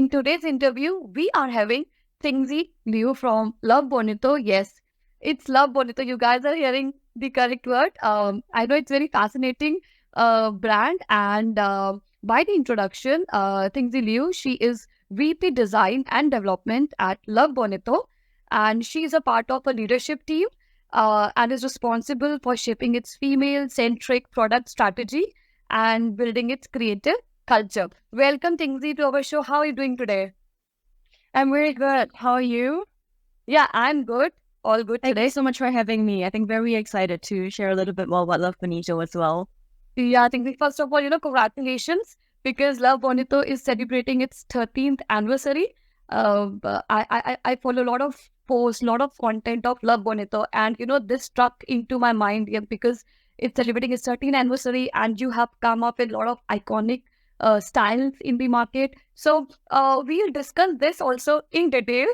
In today's interview, we are having Tingzi Liu from Love Bonito. Yes, it's Love Bonito. You guys are hearing the correct word. I know it's very fascinating brand. And by the introduction, Tingzi Liu, she is VP Design and Development at Love Bonito. And she is a part of a leadership team and is responsible for shaping its female-centric product strategy and building its creative culture. Welcome, Tingzi, to our show. How are you doing today? I'm very good. How are you? Yeah, I'm good. All good Thank you today. so much for having me. I think very excited to share a little bit more about Love Bonito as well. Yeah, Tingzi, first of all, congratulations because Love Bonito is celebrating its 13th anniversary. I follow a lot of posts, a lot of content of Love Bonito, and this struck into my mind, yeah, because it's celebrating its 13th anniversary, and you have come up with a lot of iconic styles in the market. So we'll discuss this also in detail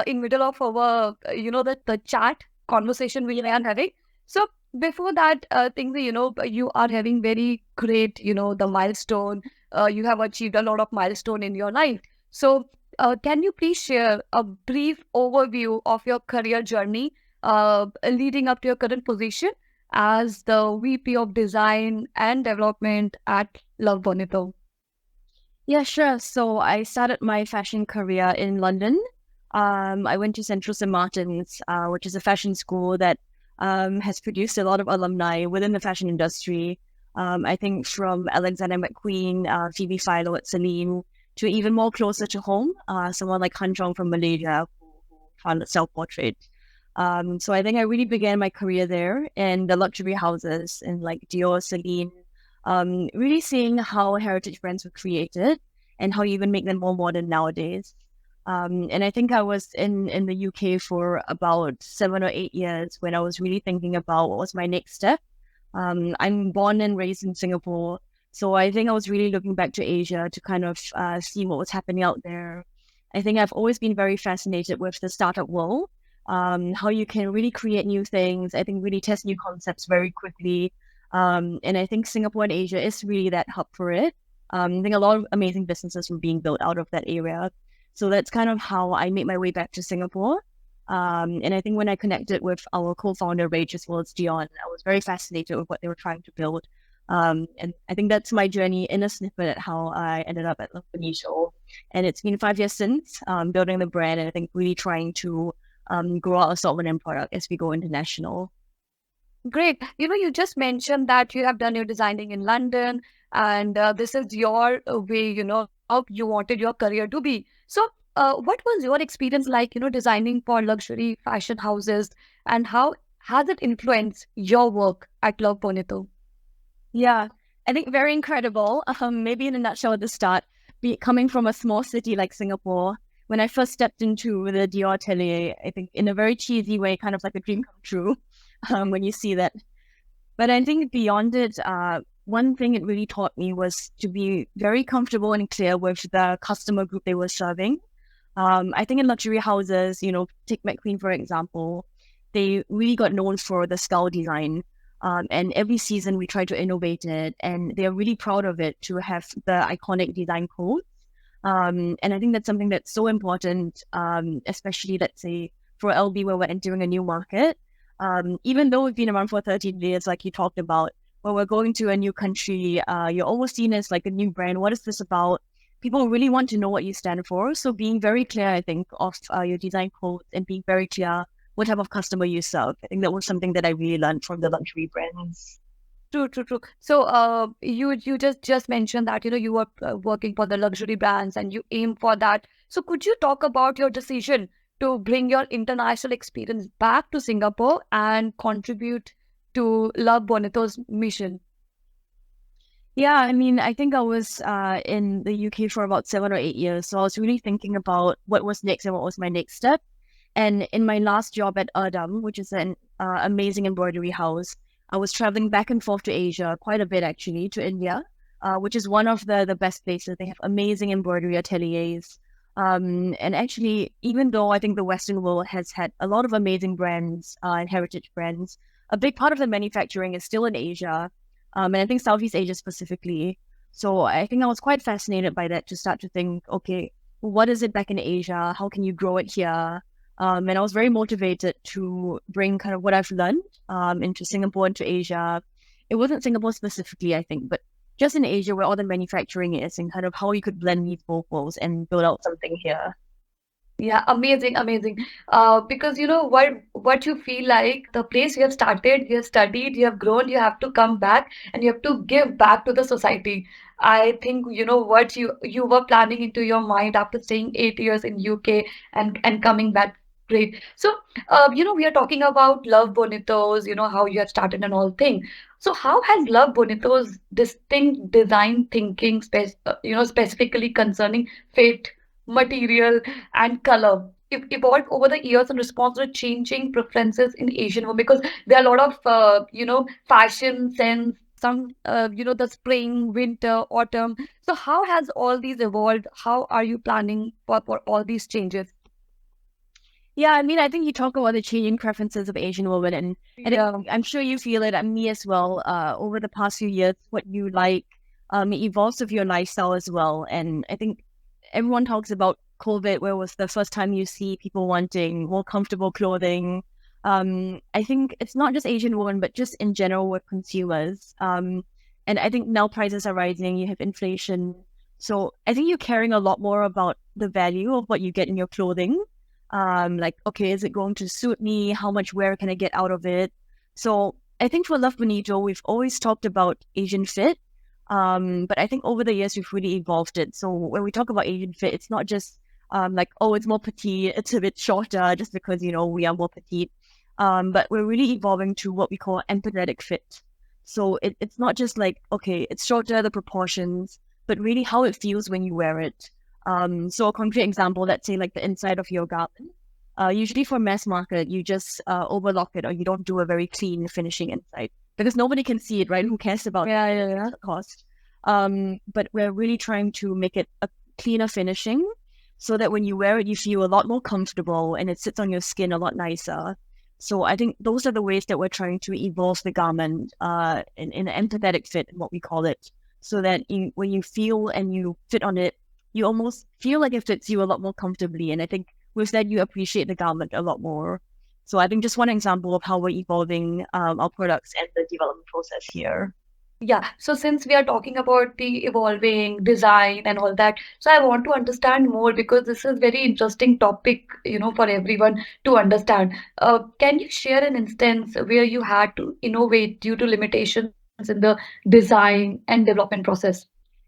in middle of our the chat conversation we are having. So before that, things you are having very great, the milestone. You have achieved a lot of milestone in your life. So can you please share a brief overview of your career journey leading up to your current position as the VP of Design and Development at Love Bonito? Yeah, sure. So I started my fashion career in London. I went to Central St. Martin's, which is a fashion school that has produced a lot of alumni within the fashion industry. I think from Alexander McQueen, Phoebe Philo at Celine, to even more closer to home, someone like Han Zhong from Malaysia who founded Self Portrait. So I think I really began my career there in the luxury houses in like Dior, Celine, really seeing how heritage brands were created and how you even make them more modern nowadays. And I think I was in the UK for about 7 or 8 years when I was really thinking about what was my next step. I'm born and raised in Singapore, so I think I was really looking back to Asia to kind of see what was happening out there. I think I've always been very fascinated with the startup world, how you can really create new things. I think really test new concepts very quickly. And I think Singapore and Asia is really that hub for it. I think a lot of amazing businesses were being built out of that area. So that's kind of how I made my way back to Singapore. And I think when I connected with our co-founder, Rach, as well as Dion, I was very fascinated with what they were trying to build. And I think that's my journey in a snippet at how I ended up at Love Bonito. And it's been 5 years since building the brand, and I think really trying to grow our assortment and product as we go international. Great. You just mentioned that you have done your designing in London, and this is your way, how you wanted your career to be. So, what was your experience like, designing for luxury fashion houses, and how has it influenced your work at Love Bonito? Yeah, I think very incredible. Maybe in a nutshell at the start, coming from a small city like Singapore, when I first stepped into the Dior atelier, I think in a very cheesy way, kind of like a dream come true, when you see that. But I think beyond it, one thing it really taught me was to be very comfortable and clear with the customer group they were serving. I think in luxury houses, take McQueen for example, they really got known for the skull design. And every season we try to innovate it, and they're really proud of it to have the iconic design code. And I think that's something that's so important, especially let's say for LB where we're entering a new market. Even though we've been around for 13 years, like you talked about, when we're going to a new country, you're almost seen as like a new brand. What is this about? People really want to know what you stand for. So being very clear, I think, of your design codes and being very clear what type of customer you serve. I think that was something that I really learned from the luxury brands. True, true, true. So, you just mentioned that you were working for the luxury brands and you aim for that. So, could you talk about your decision to bring your international experience back to Singapore and contribute to Love Bonito's mission? Yeah, I mean, I think I was in the UK for about 7 or 8 years. So I was really thinking about what was next and what was my next step. And in my last job at Erdem, which is an amazing embroidery house, I was traveling back and forth to Asia quite a bit, actually, to India, which is one of the best places. They have amazing embroidery ateliers. And actually, even though I think the Western world has had a lot of amazing brands and heritage brands, a big part of the manufacturing is still in Asia, and I think Southeast Asia specifically. So I think I was quite fascinated by that to start to think, okay, what is it back in Asia? How can you grow it here? And I was very motivated to bring kind of what I've learned into Singapore and to Asia. It wasn't Singapore specifically, I think, but just in Asia where all the manufacturing is, and kind of how you could blend these both worlds and build out something here. Yeah, amazing, amazing. Because you know what you feel like the place you have started, you have studied, you have grown, you have to come back and you have to give back to the society. I think you know what you were planning into your mind after staying 8 years in UK and coming back. Great. So, you know, we are talking about Love Bonitos, you know, how you have started and all thing. So, how has Love Bonitos distinct design thinking, you know, specifically concerning fit, material, and color evolved over the years in response to changing preferences in Asian women? Because there are a lot of you know, fashion sense, some you know, the spring, winter, autumn. So how has all these evolved? How are you planning for all these changes? Yeah, I mean, I think you talk about the changing preferences of Asian women, and Yeah. I'm sure you feel it, and me as well. Over the past few years, what you like, it evolves with your lifestyle as well. And I think everyone talks about COVID, where was the first time you see people wanting more comfortable clothing. I think it's not just Asian women, but just in general with consumers. And I think now prices are rising. You have inflation, so I think you're caring a lot more about the value of what you get in your clothing. Like, okay, is it going to suit me? How much wear can I get out of it? So I think for Love Bonito, we've always talked about Asian fit. But I think over the years, we've really evolved it. So when we talk about Asian fit, it's not just like, oh, it's more petite, it's a bit shorter just because, you know, we are more petite. But we're really evolving to what we call empathetic fit. So it's not just like, okay, it's shorter, the proportions, but really how it feels when you wear it. So a concrete example, let's say like the inside of your garment. Usually for mass market, you just overlock it or you don't do a very clean finishing inside because nobody can see it, right? Who cares about the cost? But we're really trying to make it a cleaner finishing so that when you wear it, you feel a lot more comfortable and it sits on your skin a lot nicer. So I think those are the ways that we're trying to evolve the garment in an empathetic fit, what we call it, so that when you feel and you fit on it, you almost feel like it fits you a lot more comfortably. And I think with that, you appreciate the garment a lot more. So I think just one example of how we're evolving our products and the development process here. Yeah, so since we are talking about the evolving design and all that, so I want to understand more because this is very interesting topic, you know, for everyone to understand. Can you share an instance where you had to innovate due to limitations in the design and development process?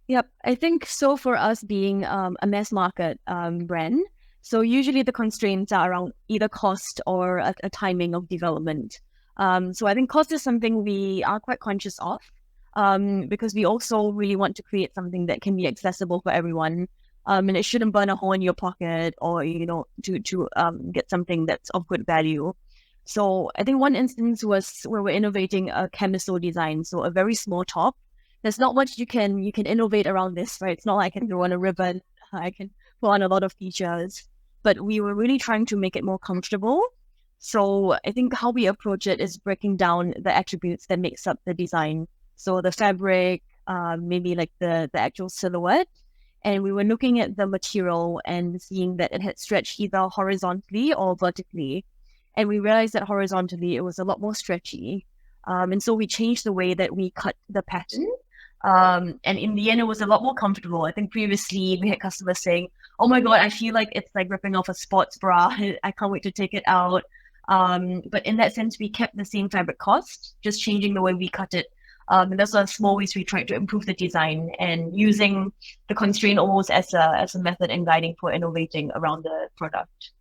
Yep, I think so for us being a mass market brand, so usually the constraints are around either cost or a timing of development. So I think cost is something we are quite conscious of because we also really want to create something that can be accessible for everyone. And it shouldn't burn a hole in your pocket or, you know, to get something that's of good value. So I think one instance was where we're innovating a camisole design, so a very small top. There's not much you can innovate around this, right? It's not like I can throw on a ribbon, I can put on a lot of features, but we were really trying to make it more comfortable. So I think how we approach it is breaking down the attributes that makes up the design. So the fabric, maybe like the actual silhouette. And we were looking at the material and seeing that it had stretched either horizontally or vertically. And we realized that horizontally, it was a lot more stretchy. And so we changed the way that we cut the pattern. And in the end, it was a lot more comfortable. I think previously we had customers saying, oh my God, I feel like it's like ripping off a sports bra. I can't wait to take it out. But in that sense, we kept the same fabric cost, just changing the way we cut it. And those are small ways we tried to improve the design and using the constraint almost as a method and guiding for innovating around the product.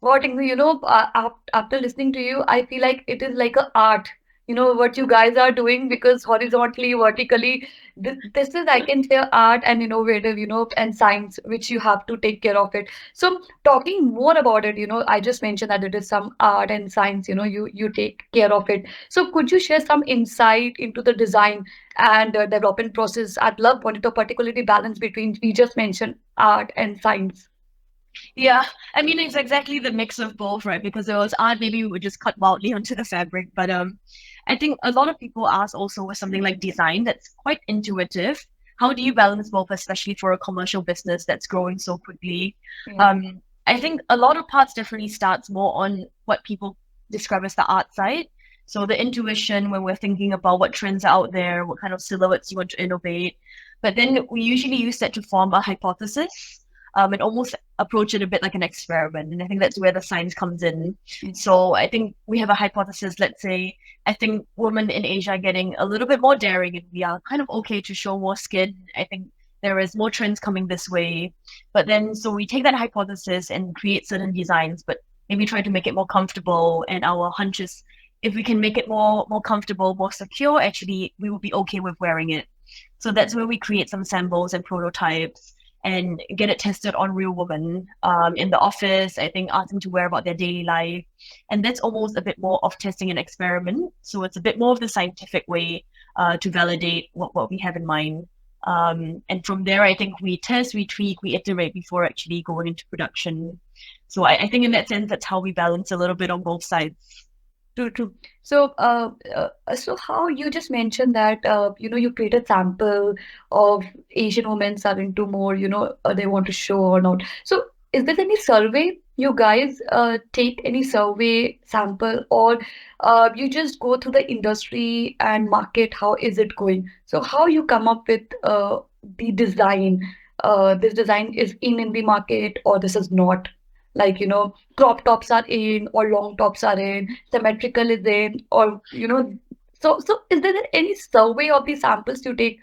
What, you know, after listening to you, I feel like it is like a art, you know, what you guys are doing because horizontally, vertically, this is, I can say, art and innovative, you know, and science, which you have to take care of it. So talking more about it, you know, I just mentioned that it is some art and science, you know, you take care of it. So could you share some insight into the design and development process at Love Bonito, particularly balance between, we just mentioned art and science? Yeah, I mean, it's exactly the mix of both, right? Because there was art, maybe we would just cut wildly onto the fabric. But I think a lot of people ask also with something like design that's quite intuitive. how do you balance both, especially for a commercial business that's growing so quickly? Yeah. I think a lot of parts definitely starts more on what people describe as the art side. So the intuition when we're thinking about what trends are out there, what kind of silhouettes you want to innovate. But then we usually use that to form a hypothesis, and almost approach it a bit like an experiment. And I think that's where the science comes in. So I think we have a hypothesis, let's say, I think women in Asia are getting a little bit more daring and we are kind of okay to show more skin. I think there is more trends coming this way. But then, so we take that hypothesis and create certain designs, but maybe try to make it more comfortable. And our hunch is, if we can make it more comfortable, more secure, actually, we will be okay with wearing it. So that's where we create some samples and prototypes and get it tested on real women in the office. I think ask them to wear about their daily life. And that's almost a bit more of testing an experiment. So it's a bit more of the scientific way to validate what we have in mind. And from there, I think we test, we tweak, we iterate before actually going into production. So I think in that sense, that's how we balance a little bit on both sides. True, true. So how you just mentioned that you create a sample of Asian women are into more, they want to show or not. So is there any survey you guys take any survey sample, or you just go through the industry and market how is it going? So how you come up with the design? This design is in the market or this is not. Like, crop tops are in or long tops are in, symmetrical is in, or so is there any survey of the samples you take?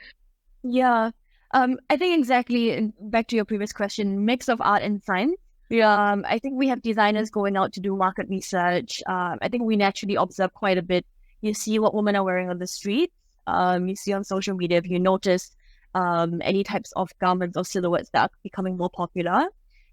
Yeah. I think exactly, and back to your previous question, mix of art and science. Yeah. I think we have designers going out to do market research. I think we naturally observe quite a bit. You see what women are wearing on the street. You see on social media, if you notice any types of garments or silhouettes that are becoming more popular.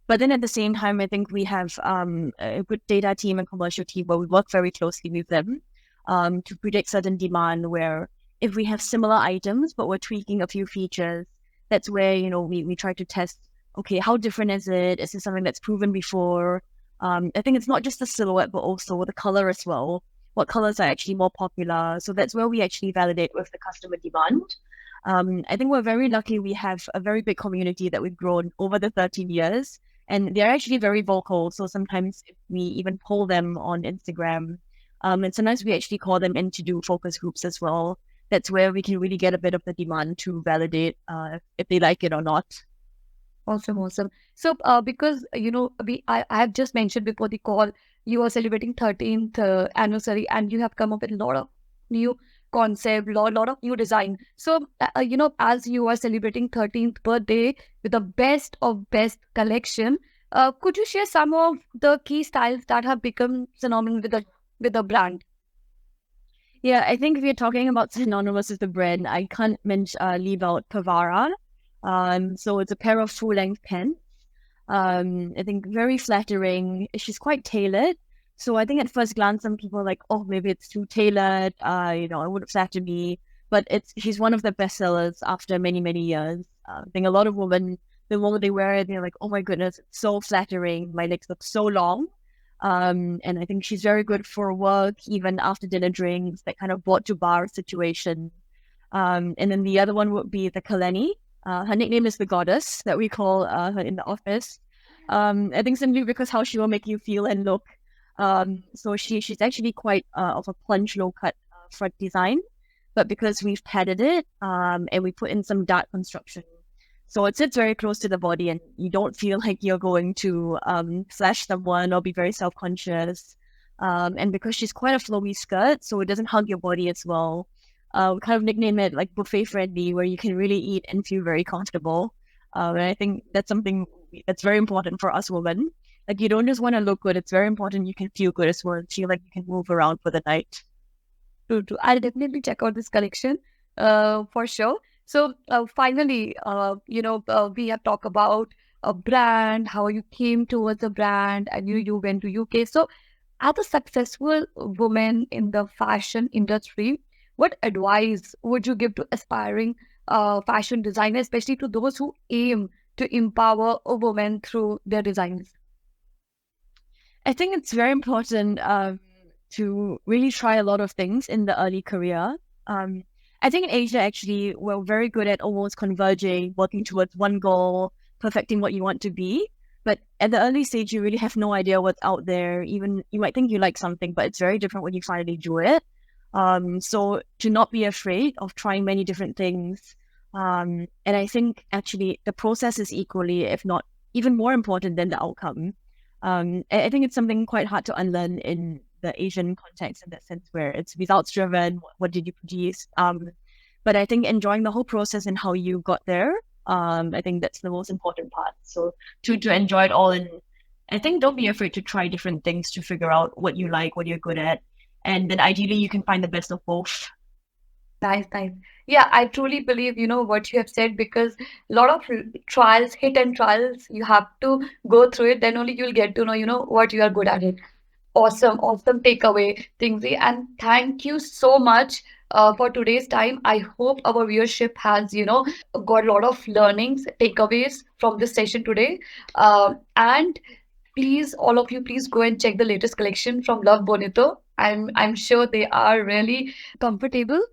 But then at the same time, I think we have a good data team and commercial team where we work very closely with them to predict certain demand, where if we have similar items, but we're tweaking a few features, that's where, we try to test, okay, how different is it? Is it something that's proven before? I think it's not just the silhouette, but also the color as well. What colors are actually more popular? So that's where we actually validate with the customer demand. I think we're very lucky. We have a very big community that we've grown over the 13 years, and they're actually very vocal. So sometimes if we even poll them on Instagram, and sometimes we actually call them in to do focus groups as well. That's where we can really get a bit of the demand to validate if they like it or not. Awesome, awesome. So, because I have just mentioned before the call, you are celebrating 13th anniversary, and you have come up with a lot of new concept, lot of new design. So, as you are celebrating 13th birthday with the best of best collection, could you share some of the key styles that have become synonymous with the brand? Yeah, I think if you're talking about synonymous with the brand, I can't leave out Pavara. So it's a pair of full-length pants. I think very flattering. She's quite tailored. So I think at first glance, some people are like, oh, maybe it's too tailored. It wouldn't flatter me. But she's one of the best sellers after many, many years. I think a lot of women, the moment they wear it, they're like, oh my goodness, it's so flattering. My legs look so long. And I think she's very good for work, even after dinner drinks, that kind of brought to bar situation. And then the other one would be the Kaleni. Her nickname is the Goddess, that we call her in the office. I think simply because how she will make you feel and look. So she's actually quite of a plunge low cut front design, but because we've padded it and we put in some dart construction, so it sits very close to the body and you don't feel like you're going to flash someone or be very self-conscious. And because she's quite a flowy skirt, so it doesn't hug your body as well. We kind of nickname it like buffet friendly, where you can really eat and feel very comfortable. And I think that's something that's very important for us women. Like, you don't just want to look good, it's very important you can feel good as well and feel like you can move around for the night. True, true. I'll definitely check out this collection for sure. So finally, we have talked about a brand, how you came towards a brand, and you went to UK. So as a successful woman in the fashion industry, what advice would you give to aspiring fashion designers, especially to those who aim to empower a woman through their designs? I think it's very important to really try a lot of things in the early career. I think in Asia, actually, we're very good at almost converging, working towards one goal, perfecting what you want to be. But at the early stage, you really have no idea what's out there. Even you might think you like something, but it's very different when you finally do it. So to not be afraid of trying many different things. And I think actually the process is equally, if not even more important than the outcome. I think it's something quite hard to unlearn in the Asian context in that sense, where it's results driven. What did you produce? But I think enjoying the whole process and how you got there, I think that's the most important part. So to enjoy it all, and I think don't be afraid to try different things to figure out what you like, what you're good at, and then ideally you can find the best of both. Nice, nice. Yeah, I truly believe, what you have said, because a lot of trials, hit and trials, you have to go through it. Then only you'll get to know, what you are good at it. Awesome, awesome takeaway, Tingzi. And thank you so much for today's time. I hope our viewership has, got a lot of learnings, takeaways from this session today. And please, all of you, please go and check the latest collection from Love Bonito. I'm sure they are really comfortable,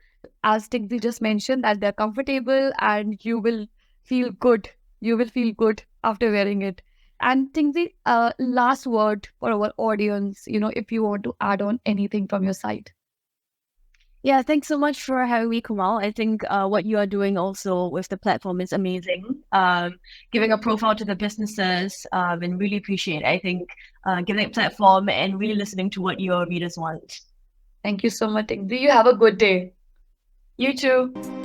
as Tingzi just mentioned, that they're comfortable and you will feel good. You will feel good after wearing it. And Tingzi, last word for our audience, if you want to add on anything from your side. Yeah, thanks so much for having me, Kamal. I think what you are doing also with the platform is amazing. Giving a profile to the businesses and really appreciate, I think, giving a platform and really listening to what your readers want. Thank you so much, Tingzi. You have a good day. You too.